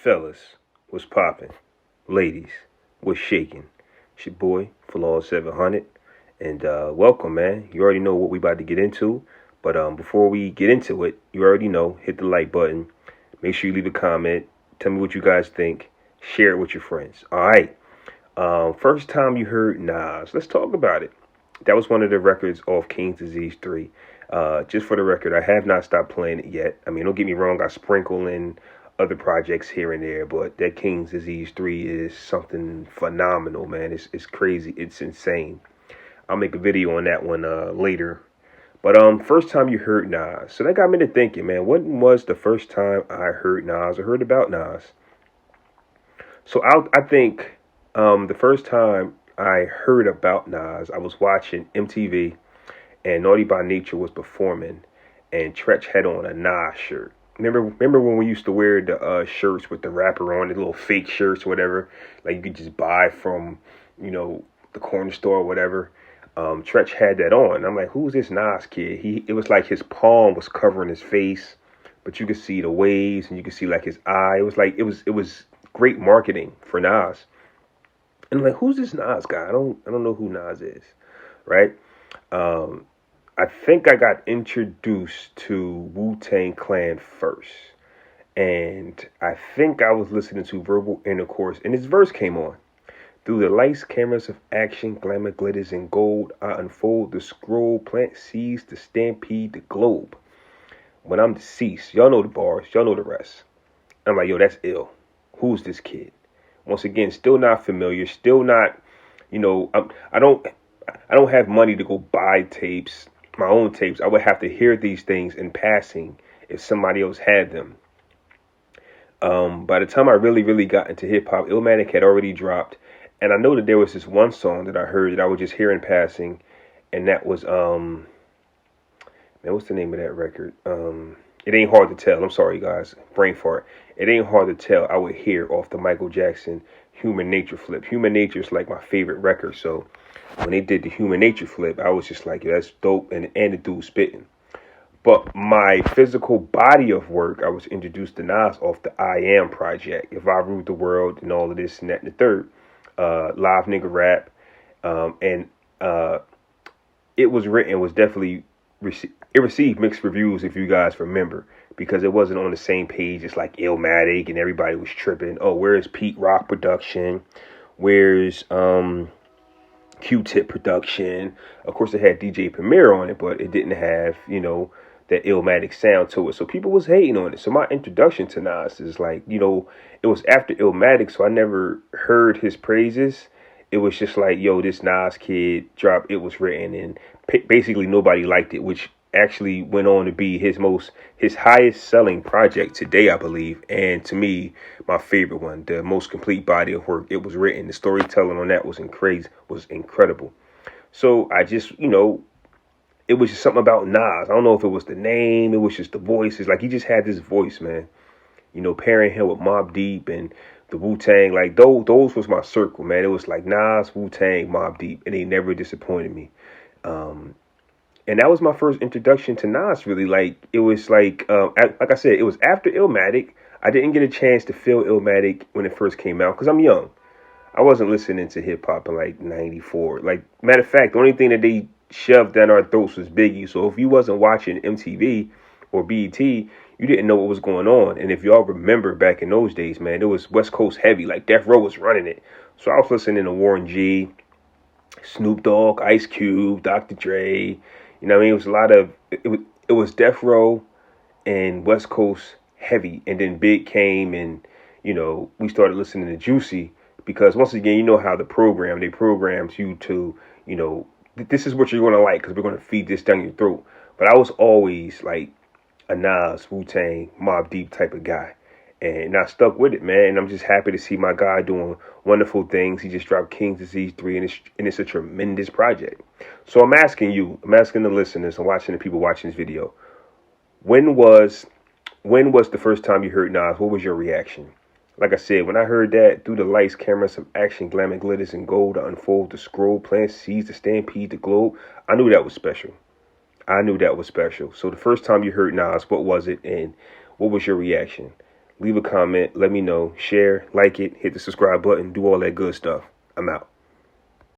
Fellas, what's poppin'? Ladies, what's shaking? It's your boy, Falon 700, and welcome, man. You already know what we about to get into, but before we get into it, you already know, hit the like button. Make sure you leave a comment. Tell me what you guys think. Share it with your friends. All right. First time you heard Nas, let's talk about it. That was one of the records off King's Disease 3. Just for the record, I have not stopped playing it yet. I mean, don't get me wrong, I sprinkle in other projects here and there, but that King's Disease 3 is something phenomenal, man. It's crazy. It's insane. I'll make a video on that one later. But first time you heard Nas. So that got me to thinking, man, when was the first time I heard Nas or heard about Nas? So I think the first time I heard about Nas, I was watching MTV and Naughty by Nature was performing and Tretch had on a Nas shirt. Remember when we used to wear the shirts with the wrapper on, the little fake shirts or whatever, like you could just buy from, the corner store or whatever. Tretch had that on. I'm like, who's this Nas kid? It was like his palm was covering his face, but you could see the waves and you could see like his eye. It was great marketing for Nas. And I'm like, who's this Nas guy? I don't know who Nas is, right? I think I got introduced to Wu-Tang Clan first. And I think I was listening to Verbal Intercourse, and his verse came on. Through the lights, cameras of action, glamour glitters in gold, I unfold the scroll, plant seeds to stampede the globe. When I'm deceased, y'all know the bars, y'all know the rest. I'm like, yo, that's ill. Who's this kid? Once again, still not familiar, still not, I don't have money to go buy tapes, my own tapes. I would have to hear these things in passing if somebody else had them. By the time I really got into hip hop, Illmatic had already dropped, and I know that there was this one song that I heard that I would just hear in passing, and that was man, what's the name of that record? It Ain't Hard to Tell. I'm sorry, guys, brain fart. It Ain't Hard to Tell. I would hear off the Michael Jackson Human Nature flip. Human Nature is like my favorite record, so when they did the Human Nature flip, I was just like, yo, that's dope, and the dude spitting. But my physical body of work, I was introduced to Nas off the I Am project. If I Ruled the World and all of this and that and the third. Live nigga rap. And it was written, was definitely, it received mixed reviews if you guys remember. Because it wasn't on the same page. It's like Illmatic and everybody was tripping. Oh, where's Pete Rock production? Where's Q-Tip production? Of course, it had DJ Premier on it, but it didn't have, that Illmatic sound to it. So people was hating on it. So my introduction to Nas is like, it was after Illmatic, so I never heard his praises. It was just like, yo, this Nas kid dropped It Was Written, and basically nobody liked it, which actually went on to be his highest selling project today, I believe. And to me, my favorite one, the most complete body of work. It Was Written. The storytelling on that was incredible. So I just, it was just something about Nas. I don't know if it was the name, it was just the voices. Like, he just had this voice, man. Pairing him with Mobb Deep and the Wu-Tang, like those was my circle, man. It was like Nas, Wu-Tang, Mobb Deep, and they never disappointed me. And that was my first introduction to Nas, really. Like, it was like I said, it was after Illmatic. I didn't get a chance to feel Illmatic when it first came out because I'm young. I wasn't listening to hip hop in like '94. Like, matter of fact, the only thing that they shoved down our throats was Biggie. So if you wasn't watching MTV or BET, you didn't know what was going on. And if y'all remember back in those days, man, it was West Coast heavy. Like, Death Row was running it. So I was listening to Warren G, Snoop Dogg, Ice Cube, Dr. Dre. You know what I mean? It was a lot of, it was Death Row and West Coast heavy. And then Big came and, we started listening to Juicy because once again, you know how they programs you to, this is what you're going to like because we're going to feed this down your throat. But I was always like a Nas, Wu-Tang, Mobb Deep type of guy. And I stuck with it, man. And I'm just happy to see my guy doing wonderful things. He just dropped King's Disease 3, and it's a tremendous project. So I'm asking the listeners, and watching the people watching this video, when was the first time you heard Nas? What was your reaction? Like I said, when I heard that, through the lights, cameras of action, glamour glitters in gold, I unfold the scroll, plant seeds to stampede the globe, I knew that was special. So the first time you heard Nas, what was it, and what was your reaction? Leave a comment. Let me know. Share, like it, hit the subscribe button, do all that good stuff. I'm out.